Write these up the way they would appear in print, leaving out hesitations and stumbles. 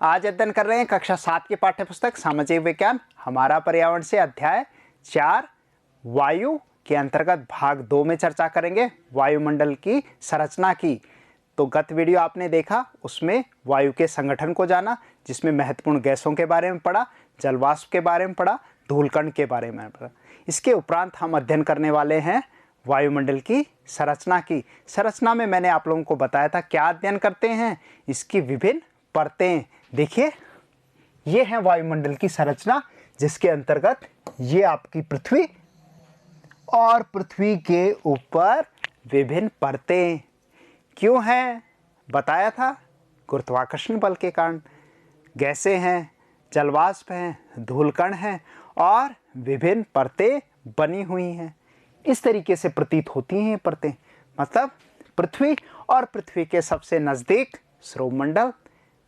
आज अध्ययन कर रहे हैं कक्षा 7 की पाठ्य पुस्तक सामाजिक विज्ञान हमारा पर्यावरण से अध्याय 4 वायु के अंतर्गत भाग 2 में चर्चा करेंगे वायुमंडल की संरचना की। तो गत वीडियो आपने देखा, उसमें वायु के संगठन को जाना, जिसमें महत्वपूर्ण गैसों के बारे में पढ़ा, जलवाष्प के बारे में पढ़ा, धूलकण के बारे में पढ़ा। इसके उपरांत हम अध्ययन करने वाले हैं वायुमंडल की संरचना की। संरचना में मैंने आप लोगों को बताया था क्या अध्ययन करते हैं, इसकी विभिन्न परतें। देखिए, ये है वायुमंडल की संरचना, जिसके अंतर्गत ये आपकी पृथ्वी और पृथ्वी के ऊपर विभिन्न परतें क्यों हैं बताया था। गुरुत्वाकर्षण बल के कारण गैसें हैं, जलवाष्प हैं, धूलकण हैं और विभिन्न परतें बनी हुई हैं। इस तरीके से प्रतीत होती हैं ये परतें। मतलब पृथ्वी और पृथ्वी के सबसे नज़दीक श्रोमंडल,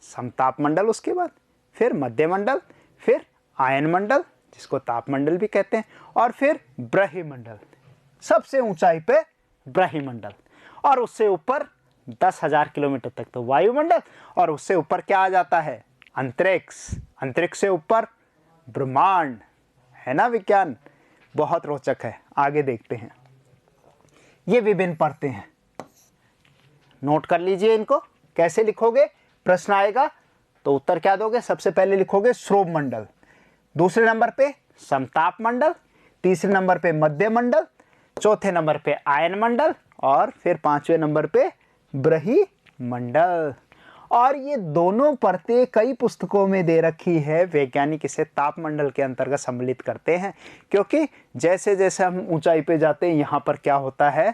समतापमंडल, उसके बाद फिर मध्यमंडल, फिर आयनमंडल जिसको तापमंडल भी कहते हैं, और फिर ब्रह्मंडल, सबसे ऊंचाई पे ब्रह्मंडल, और उससे ऊपर 10,000 किलोमीटर तक तो वायुमंडल, और उससे ऊपर क्या आ जाता है, अंतरिक्ष। अंतरिक्ष से ऊपर ब्रह्मांड। है ना, विज्ञान बहुत रोचक है। आगे देखते हैं। ये विभिन्न परतें हैं, नोट कर लीजिए इनको। कैसे लिखोगे, प्रश्न आएगा तो उत्तर क्या दोगे। सबसे पहले लिखोगे श्रोमंडल, दूसरे नंबर पे समतापमंडल, तीसरे नंबर पे मध्यमंडल, चौथे नंबर पे आयनमंडल और फिर पांचवें नंबर पे ब्रह्मंडल। और ये दोनों परतें कई पुस्तकों में दे रखी है। वैज्ञानिक इसे तापमंडल के अंतर्गत सम्मिलित करते हैं, क्योंकि जैसे जैसे हम ऊंचाई पे जाते हैं यहाँ पर क्या होता है,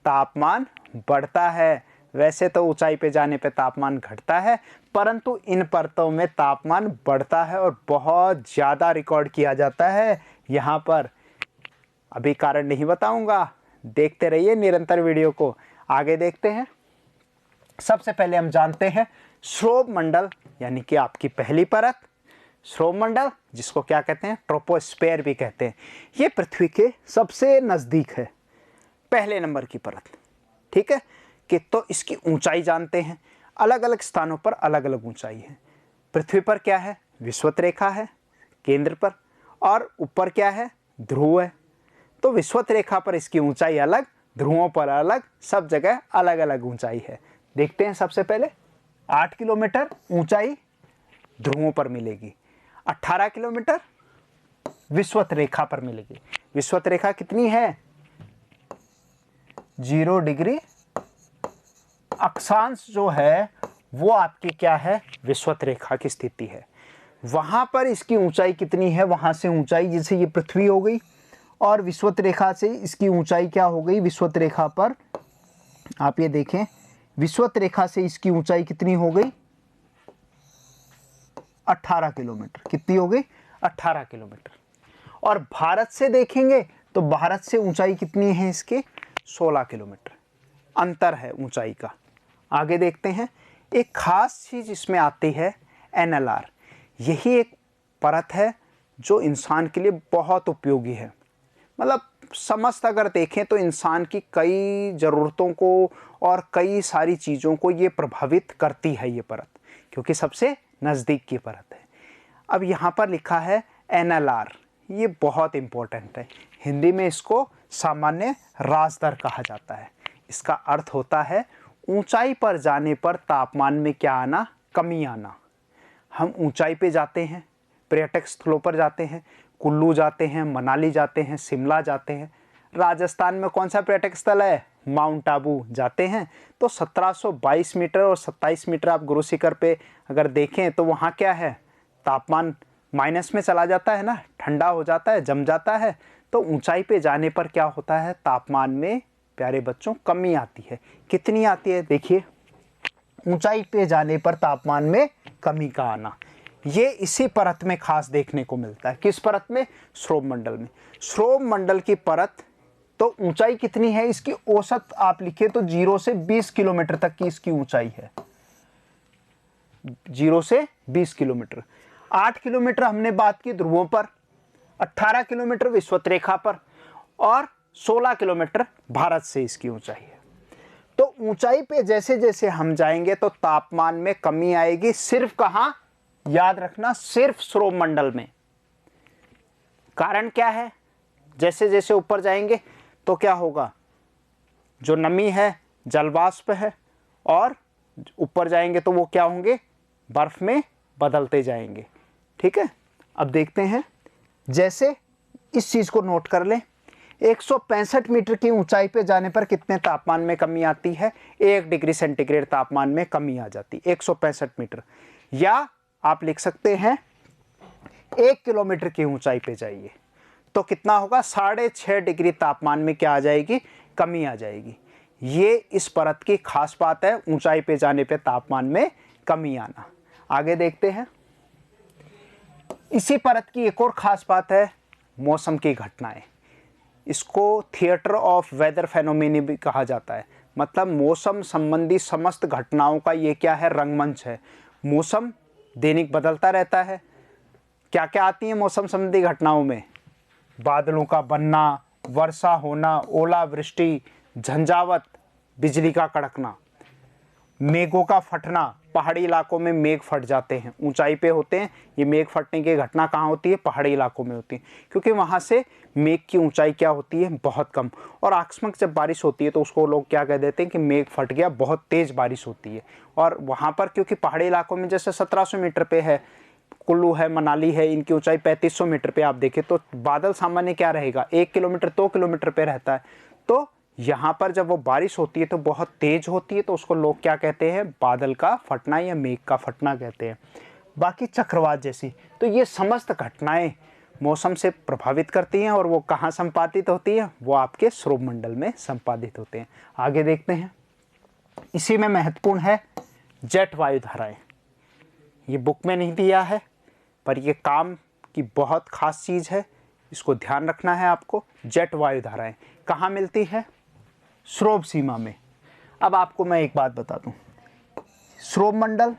तापमान बढ़ता है। वैसे तो ऊंचाई पे जाने पे तापमान घटता है, परंतु इन परतों में तापमान बढ़ता है और बहुत ज़्यादा रिकॉर्ड किया जाता है यहाँ पर। अभी कारण नहीं बताऊंगा, देखते रहिए निरंतर वीडियो को। आगे देखते हैं। सबसे पहले हम जानते हैं श्रोमंडल, यानी कि आपकी पहली परत। श्रोमंडल जिसको क्या कहते हैं, ट्रोपोस्फेयर भी कहते हैं। ये पृथ्वी के सबसे नज़दीक है, पहले नंबर की परत। ठीक है कि तो इसकी ऊंचाई जानते हैं। अलग अलग स्थानों पर अलग अलग ऊंचाई है। पृथ्वी पर क्या है, विषुवत रेखा है केंद्र पर, और ऊपर क्या है, ध्रुव है। तो विषुवत रेखा पर इसकी ऊंचाई अलग, ध्रुवों पर अलग, सब जगह अलग अलग ऊंचाई है। देखते हैं। सबसे पहले 8 किलोमीटर ऊंचाई ध्रुवों पर मिलेगी, 18 किलोमीटर विषुवत रेखा पर मिलेगी। विषुवत रेखा कितनी है, 0 डिग्री। अक्षांश जो है वो आपकी क्या है, विषुवत रेखा की स्थिति है। वहां पर इसकी ऊंचाई कितनी है, वहां से ऊंचाई, जैसे ये पृथ्वी हो गई और विषुवत रेखा से इसकी ऊंचाई क्या हो गई, विषुवत रेखा पर आप ये देखें, विषुवत रेखा से इसकी ऊंचाई कितनी हो गई, 18 किलोमीटर। कितनी हो गई, 18 किलोमीटर। और भारत से देखेंगे तो भारत से ऊंचाई कितनी है इसके, 16 किलोमीटर अंतर है ऊंचाई का। आगे देखते हैं। एक खास चीज़ इसमें आती है NLR। यही एक परत है जो इंसान के लिए बहुत उपयोगी है। मतलब समस्त अगर देखें तो इंसान की कई ज़रूरतों को और कई सारी चीज़ों को ये प्रभावित करती है ये परत, क्योंकि सबसे नज़दीक की परत है। अब यहाँ पर लिखा है NLR, ये बहुत इम्पोर्टेंट है। हिंदी में इसको सामान्य राजदर कहा जाता है। इसका अर्थ होता है ऊंचाई पर जाने पर तापमान में क्या आना, कमी आना। हम ऊंचाई पे जाते हैं, पर्यटक स्थलों पर जाते हैं, कुल्लू जाते हैं, मनाली जाते हैं, शिमला जाते हैं। राजस्थान में कौन सा पर्यटक स्थल है, माउंट आबू जाते हैं। तो 1722 मीटर और 27 मीटर आप गुरु शिखर पे अगर देखें तो वहाँ क्या है, तापमान माइनस में चला जाता है ना, ठंडा हो जाता है, जम जाता है। तो ऊंचाई पे जाने पर क्या होता है, तापमान में प्यारे बच्चों कमी आती है। कितनी आती है, देखिए, ऊंचाई पे जाने पर तापमान में कमी का आना, ये इसी परत में खास देखने को मिलता है। किस परत में, श्रोमंडल में। श्रोमंडल की परत, तो ऊंचाई कितनी है इसकी, औसत आप लिखे तो 0 से 20 किलोमीटर तक की इसकी ऊंचाई है। 0 से 20 किलोमीटर। 8 किलोमीटर हमने बात की ध्रुवों पर, 18 किलोमीटर विषुवत रेखा पर, और 16 किलोमीटर भारत से इसकी ऊंचाई है। तो ऊंचाई पे जैसे जैसे हम जाएंगे तो तापमान में कमी आएगी। सिर्फ कहाँ, याद रखना सिर्फ श्रोभ मंडल में। कारण क्या है, जैसे जैसे ऊपर जाएंगे तो क्या होगा, जो नमी है जलवाष्प है, और ऊपर जाएंगे तो वो क्या होंगे, बर्फ में बदलते जाएंगे। ठीक है, अब देखते हैं, जैसे इस चीज़ को नोट कर लें, 165 मीटर की ऊंचाई पे जाने पर कितने तापमान में कमी आती है, 1 डिग्री सेंटीग्रेड तापमान में कमी आ जाती है 165 मीटर। या आप लिख सकते हैं 1 किलोमीटर की ऊंचाई पे जाइए तो कितना होगा, 6.5 डिग्री तापमान में क्या आ जाएगी, कमी आ जाएगी। ये इस परत की खास बात है, ऊंचाई पे जाने पे तापमान में कमी आना। आगे देखते हैं, इसी परत की एक और खास बात है मौसम की घटनाएं। इसको थिएटर ऑफ वेदर फेनोमेना भी कहा जाता है, मतलब मौसम संबंधी समस्त घटनाओं का ये क्या है, रंगमंच है। मौसम दैनिक बदलता रहता है। क्या क्या आती है मौसम संबंधी घटनाओं में, बादलों का बनना, वर्षा होना, ओलावृष्टि, झंझावत, बिजली का कड़कना, मेघों का फटना, पहाड़ी इलाकों में मेघ फट जाते हैं, ऊंचाई पे होते हैं ये मेघ फटने की घटना कहाँ होती है, पहाड़ी इलाकों में होती है, क्योंकि वहाँ से मेघ की ऊंचाई क्या होती है, बहुत कम। और आकस्मिक जब बारिश होती है तो उसको लोग क्या कह देते हैं कि मेघ फट गया, बहुत तेज़ बारिश होती है। और वहाँ पर क्योंकि पहाड़ी इलाकों में जैसे 1700 मीटर पे है, कुल्लू है, मनाली है, इनकी ऊंचाई 3500 मीटर पे आप देखें तो बादल सामान्य क्या रहेगा, 1 किलोमीटर 2 किलोमीटर पे रहता है। तो यहाँ पर जब वो बारिश होती है तो बहुत तेज होती है, तो उसको लोग क्या कहते हैं, बादल का फटना या मेघ का फटना कहते हैं। बाकी चक्रवात जैसी, तो ये समस्त घटनाएं मौसम से प्रभावित करती हैं, और वो कहाँ संपादित होती है, वो आपके श्रोभ मंडल में संपादित होते हैं। आगे देखते हैं, इसी में महत्वपूर्ण है जेट वायु धाराएं। ये बुक में नहीं दिया है पर ये काम की बहुत खास चीज़ है, इसको ध्यान रखना है आपको। जेट वायु धाराएं कहाँ मिलती है, श्रोभ सीमा में। अब आपको मैं एक बात बता दूं, श्रोभ मंडल,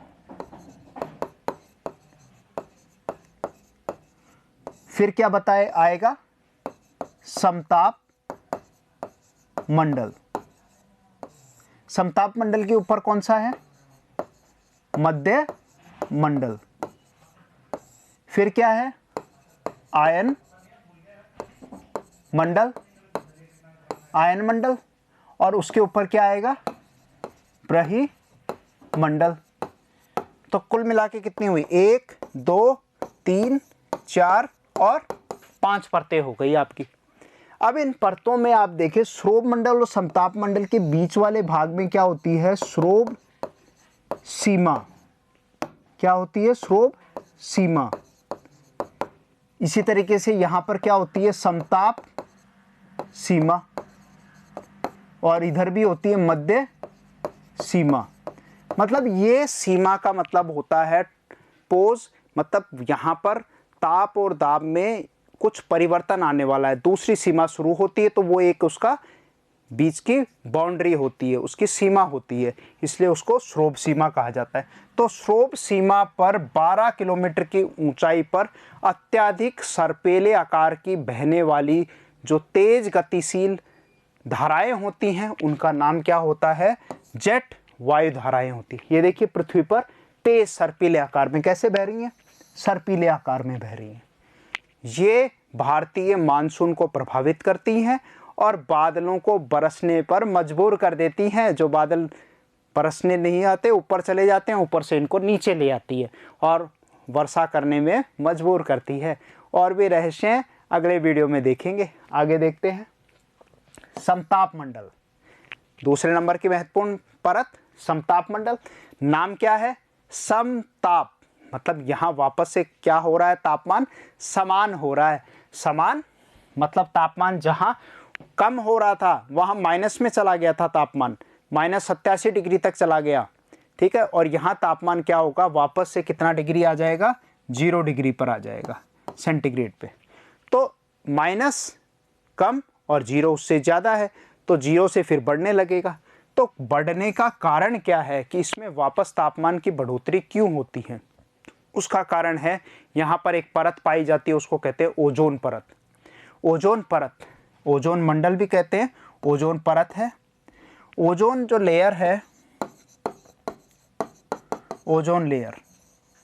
फिर क्या बताए आएगा, समताप मंडल। समताप मंडल के ऊपर कौन सा है, मध्य मंडल। फिर क्या है, आयन मंडल, आयन मंडल, और उसके ऊपर क्या आएगा, ब्रही मंडल। तो कुल मिला के कितनी हुई, 1 2 3 4 और 5 परतें हो गई आपकी। अब इन परतों में आप देखें, श्रोभ मंडल और समताप मंडल के बीच वाले भाग में क्या होती है, श्रोभ सीमा। क्या होती है, श्रोभ सीमा। इसी तरीके से यहां पर क्या होती है, समताप सीमा, और इधर भी होती है मध्य सीमा। मतलब ये सीमा का मतलब होता है पोज, मतलब यहाँ पर ताप और दाब में कुछ परिवर्तन आने वाला है, दूसरी सीमा शुरू होती है, तो वो एक उसका बीच की बाउंड्री होती है, उसकी सीमा होती है, इसलिए उसको श्रोभ सीमा कहा जाता है। तो श्रोभ सीमा पर 12 किलोमीटर की ऊंचाई पर अत्यधिक सर्पेले आकार की बहने वाली जो तेज गतिशील धाराएं होती हैं, उनका नाम क्या होता है, जेट वायु धाराएं होती है। ये देखिए पृथ्वी पर तेज सर्पीले आकार में कैसे बह रही हैं, सर्पीले आकार में बह रही हैं। ये भारतीय मानसून को प्रभावित करती हैं और बादलों को बरसने पर मजबूर कर देती हैं। जो बादल बरसने नहीं आते ऊपर चले जाते हैं, ऊपर से इनको नीचे ले आती है और वर्षा करने में मजबूर करती है। और भी रहस्य अगले वीडियो में देखेंगे। आगे देखते हैं, समताप मंडल, दूसरे नंबर की महत्वपूर्ण परत समताप मंडल। नाम क्या है, समताप, मतलब यहाँ वापस से क्या हो रहा है, तापमान समान हो रहा है। समान मतलब तापमान जहाँ कम हो रहा था वहाँ माइनस में चला गया था, तापमान -87 डिग्री तक चला गया, ठीक है। और यहाँ तापमान क्या होगा, वापस से कितना डिग्री आ जाएगा, 0 डिग्री पर आ जाएगा सेंटीग्रेड पे। तो माइनस कम और 0 उससे ज़्यादा है, तो 0 से फिर बढ़ने लगेगा। तो बढ़ने का कारण क्या है कि इसमें वापस तापमान की बढ़ोतरी क्यों होती है, उसका कारण है यहाँ पर एक परत पाई जाती है, उसको कहते हैं ओजोन परत। ओजोन परत, ओजोन मंडल भी कहते हैं, ओजोन परत है। ओजोन जो लेयर है, ओजोन लेयर,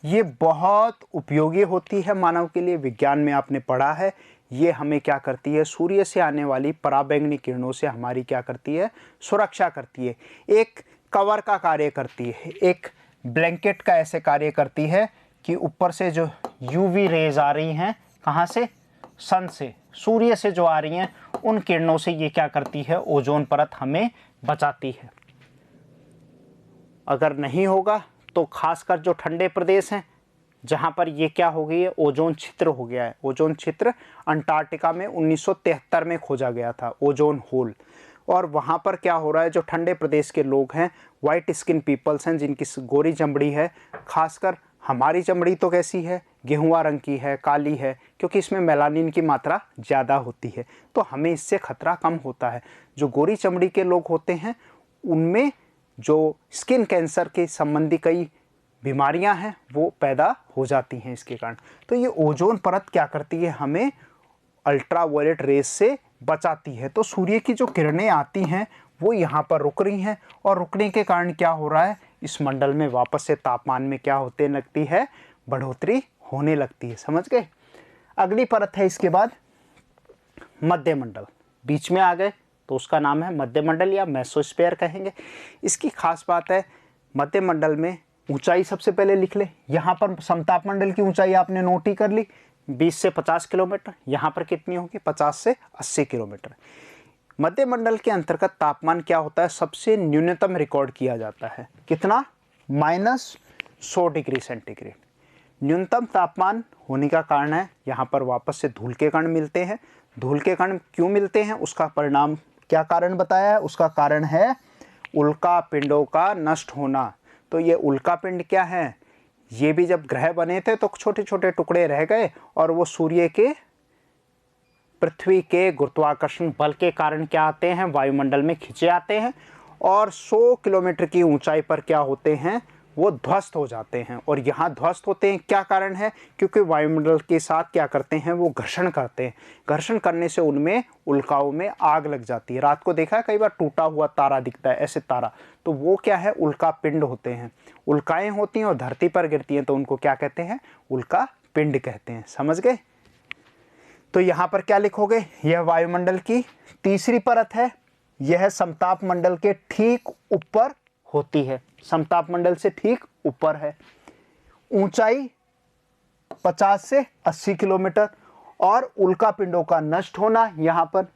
ये बहुत उपयोगी होती है मानव के लिए, विज्ञान में आपने पढ़ा है। ये हमें क्या करती है, सूर्य से आने वाली पराबैंगनी किरणों से हमारी क्या करती है, सुरक्षा करती है। एक कवर का कार्य करती है, एक ब्लैंकेट का ऐसे कार्य करती है कि ऊपर से जो यूवी रेज आ रही हैं, कहाँ से, सन से, सूर्य से जो आ रही हैं, उन किरणों से ये क्या करती है, ओजोन परत हमें बचाती है। अगर नहीं होगा तो खासकर जो ठंडे प्रदेश हैं जहाँ पर ये क्या हो गई है, ओजोन छिद्र हो गया है। ओजोन छिद्र अंटार्कटिका में 1973 में खोजा गया था, ओजोन होल। और वहाँ पर क्या हो रहा है, जो ठंडे प्रदेश के लोग हैं, वाइट स्किन पीपल्स हैं, जिनकी गोरी चमड़ी है, खासकर हमारी चमड़ी तो कैसी है, गेहुआ रंग की है, काली है, क्योंकि इसमें मेलानिन की मात्रा ज़्यादा होती है, तो हमें इससे खतरा कम होता है। जो गोरी चमड़ी के लोग होते हैं उनमें जो स्किन कैंसर के संबंधी कई बीमारियां हैं वो पैदा हो जाती हैं इसके कारण। तो ये ओजोन परत क्या करती है, हमें अल्ट्रावायलेट रेस से बचाती है। तो सूर्य की जो किरणें आती हैं वो यहाँ पर रुक रही हैं, और रुकने के कारण क्या हो रहा है, इस मंडल में वापस से तापमान में क्या होते लगती है, बढ़ोतरी होने लगती है। समझ गए। अगली परत है इसके बाद मध्य मंडल, बीच में आ गए तो उसका नाम है मध्य मंडल या मेसोस्फीयर कहेंगे। इसकी खास बात है, मध्य मंडल में ऊंचाई सबसे पहले लिख ले। यहाँ पर समताप मंडल की ऊंचाई आपने नोट ही कर ली, 20 से 50 किलोमीटर। यहाँ पर कितनी होगी, 50 से 80 किलोमीटर। मध्य मंडल के अंतर्गत तापमान क्या होता है, सबसे न्यूनतम रिकॉर्ड किया जाता है, कितना, -100 डिग्री सेंटीग्रेड। न्यूनतम तापमान होने का कारण है, यहाँ पर वापस से धूल के कण मिलते हैं। धूल के कण क्यों मिलते हैं, उसका परिणाम क्या कारण बताया है, उसका कारण है उल्का पिंडों का नष्ट होना। तो ये उल्का पिंड क्या है, ये भी जब ग्रह बने थे तो छोटे छोटे टुकड़े रह गए, और वो सूर्य के, पृथ्वी के गुरुत्वाकर्षण बल के कारण क्या आते हैं, वायुमंडल में खिंचे आते हैं, और 100 किलोमीटर की ऊंचाई पर क्या होते हैं, वो ध्वस्त हो जाते हैं। और यहाँ ध्वस्त होते हैं, क्या कारण है, क्योंकि वायुमंडल के साथ क्या करते हैं, वो घर्षण करते हैं। घर्षण करने से उनमें उल्काओं में आग लग जाती है। रात को देखा है कई बार टूटा हुआ तारा दिखता है, ऐसे तारा, तो वो क्या है, उल्का पिंड होते हैं। उल्काएं होती हैं और धरती पर गिरती हैं तो उनको क्या कहते हैं, उल्का पिंड कहते हैं। समझ गए। तो यहाँ पर क्या लिखोगे, यह वायुमंडल की तीसरी परत है, यह समताप मंडल के ठीक ऊपर होती है, समताप मंडल से ठीक ऊपर है। ऊंचाई 50 से 80 किलोमीटर, और उल्का पिंडों का नष्ट होना यहाँ पर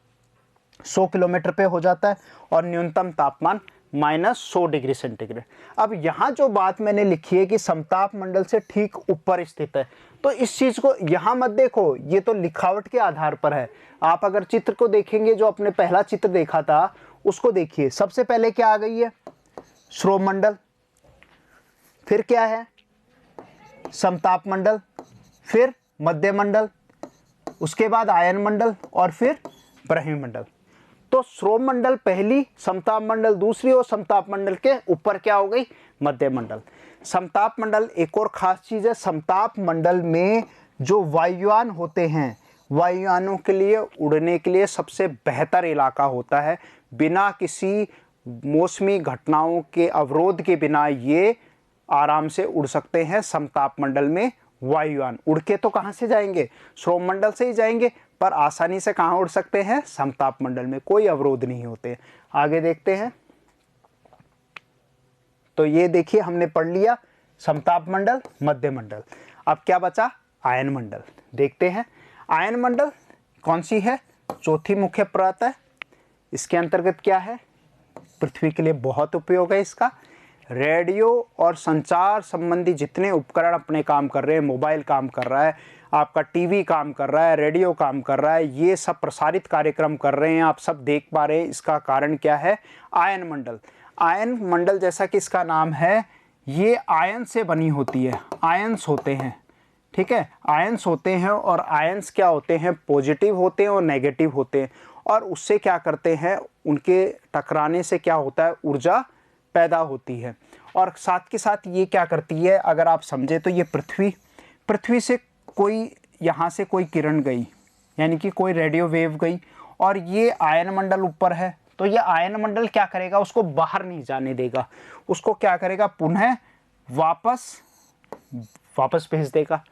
100 किलोमीटर पे हो जाता है, और न्यूनतम तापमान -100 डिग्री सेंटीग्रेड। अब यहाँ जो बात मैंने लिखी है कि समताप मंडल से ठीक ऊपर स्थित है, तो इस चीज़ को यहाँ मत देखो, ये तो लिखावट के आधार पर है। आप अगर चित्र को देखेंगे, जो अपने पहला चित्र देखा था उसको देखिए, सबसे पहले क्या आ गई है, श्रोम मंडल, फिर क्या है, समताप मंडल, फिर मध्य मंडल, उसके बाद आयन मंडल, और फिर ब्रह्मी मंडल। तो श्रोम मंडल पहली, समताप मंडल दूसरी, और समताप मंडल के ऊपर क्या हो गई, मध्य मंडल। समताप मंडल एक और खास चीज़ है, समताप मंडल में जो वायुयान होते हैं, वायुयानों के लिए उड़ने के लिए सबसे बेहतर इलाका होता है। बिना किसी मौसमी घटनाओं के अवरोध के बिना ये आराम से उड़ सकते हैं। समताप मंडल में वायुयान उड़ के तो कहाँ से जाएंगे, श्रोम मंडल से ही जाएंगे, पर आसानी से कहाँ उड़ सकते हैं, समताप मंडल में, कोई अवरोध नहीं होते। आगे देखते हैं। तो ये देखिए हमने पढ़ लिया समताप मंडल, मध्य मंडल। अब क्या बचा, आयन मंडल। देखते हैं आयन मंडल कौन सी है, चौथी मुख्य परत है। इसके अंतर्गत क्या है, पृथ्वी के लिए बहुत उपयोग है इसका। रेडियो और संचार संबंधी जितने उपकरण अपने काम कर रहे हैं, मोबाइल काम कर रहा है, आपका टीवी काम कर रहा है, रेडियो काम कर रहा है, ये सब प्रसारित कार्यक्रम कर रहे हैं, आप सब देख पा रहे हैं। इसका कारण क्या है, आयन मंडल। आयन मंडल जैसा कि इसका नाम है, ये आयन से बनी होती है, आयंस होते हैं, ठीक है, आयंस होते हैं। और आयंस क्या होते हैं, पॉजिटिव होते हैं और नेगेटिव होते हैं, और उससे क्या करते हैं, उनके टकराने से क्या होता है, ऊर्जा पैदा होती है। और साथ के साथ ये क्या करती है, अगर आप समझे तो ये पृथ्वी से कोई, यहाँ से कोई किरण गई, यानी कि कोई रेडियो वेव गई, और ये आयन मंडल ऊपर है, तो ये आयन मंडल क्या करेगा, उसको बाहर नहीं जाने देगा, उसको क्या करेगा, पुनः वापस वापस भेज देगा,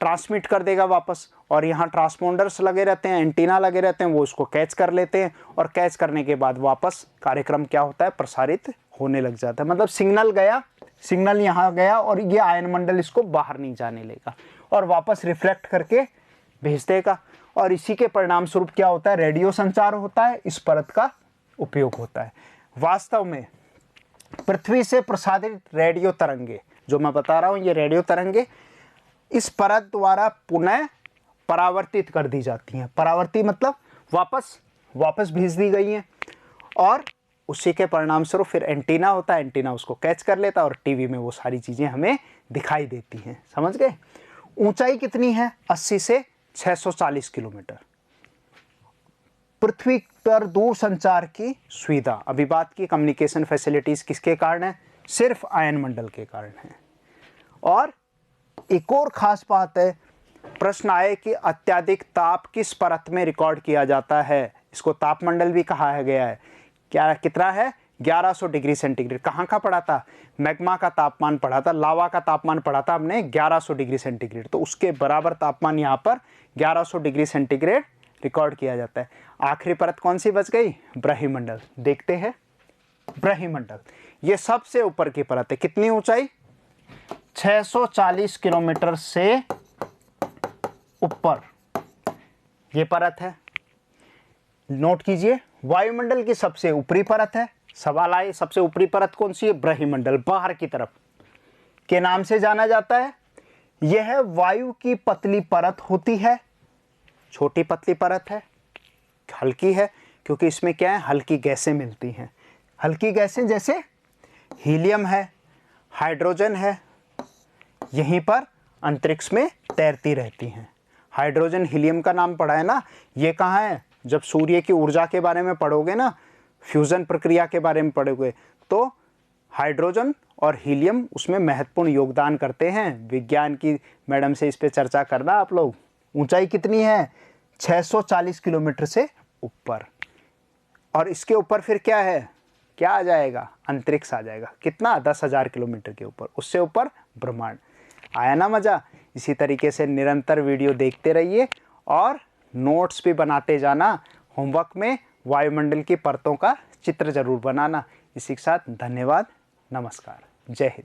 ट्रांसमिट कर देगा वापस। और यहाँ ट्रांसपोंडर्स लगे रहते हैं, एंटीना लगे रहते हैं, वो उसको कैच कर लेते हैं और कैच करने के बाद वापस कार्यक्रम क्या होता है, प्रसारित होने लग जाता है। मतलब सिग्नल गया, सिग्नल यहाँ गया और ये आयन मंडल इसको बाहर नहीं जाने लेगा और वापस रिफ्लेक्ट करके भेज देगा। और इसी के परिणाम स्वरूप क्या होता है, रेडियो संचार होता है, इस परत का उपयोग होता है। वास्तव में पृथ्वी से प्रसारित रेडियो तरंगे जो मैं बता रहा हूँ, ये रेडियो तरंगे इस परत द्वारा पुनः परावर्तित कर दी जाती हैं। परावर्तित मतलब वापस भेज दी गई हैं और उसी के परिणाम स्वरूप फिर एंटीना होता है, एंटीना उसको कैच कर लेता है और टीवी में वो सारी चीज़ें हमें दिखाई देती हैं। समझ गए? ऊंचाई कितनी है? 80 से 640 किलोमीटर। पृथ्वी पर दूर संचार की सुविधा, अभी बात की कम्युनिकेशन फैसिलिटीज़ किसके कारण है? सिर्फ आयन मंडल के कारण है। और एक और ख़ास बात है, प्रश्न आए कि अत्यधिक ताप किस परत में रिकॉर्ड किया जाता है? इसको तापमंडल भी कहा गया है। क्या कितना है? 1100 डिग्री सेंटीग्रेड। कहाँ का पढ़ा था? मैग्मा का तापमान पढ़ा था, लावा का तापमान पढ़ा था हमने 1100 डिग्री सेंटीग्रेड। तो उसके बराबर तापमान यहाँ पर 1100 डिग्री सेंटीग्रेड रिकॉर्ड किया जाता है। आखिरी परत कौन सी बच गई? ब्रह्मंडल। देखते हैं ब्रह्मंडल, ये सबसे ऊपर की परत है। कितनी ऊंचाई? 640 किलोमीटर से ऊपर ये परत है। नोट कीजिए, वायुमंडल की सबसे ऊपरी परत है। सवाल आए सबसे ऊपरी परत कौन सी है? ब्रह्मंडल, बाहर की तरफ के नाम से जाना जाता है। यह वायु की पतली परत होती है, छोटी पतली परत है, हल्की है, क्योंकि इसमें क्या है, हल्की गैसें मिलती हैं। हल्की गैसें जैसे हीलियम है, हाइड्रोजन है, यहीं पर अंतरिक्ष में तैरती रहती हैं। हाइड्रोजन हीलियम का नाम पढ़ा है ना, ये कहाँ है? जब सूर्य की ऊर्जा के बारे में पढ़ोगे ना, फ्यूज़न प्रक्रिया के बारे में पढ़ोगे, तो हाइड्रोजन और हीलियम उसमें महत्वपूर्ण योगदान करते हैं। विज्ञान की मैडम से इस पे चर्चा करना आप लोग। ऊंचाई कितनी है? 640 किलोमीटर से ऊपर। और इसके ऊपर फिर क्या है, क्या आ जाएगा? अंतरिक्ष आ जाएगा। कितना? 10,000 किलोमीटर के ऊपर। उससे ऊपर ब्रह्मांड। आया ना मज़ा? इसी तरीके से निरंतर वीडियो देखते रहिए और नोट्स भी बनाते जाना। होमवर्क में वायुमंडल की परतों का चित्र जरूर बनाना। इसी के साथ धन्यवाद, नमस्कार, जय हिंद।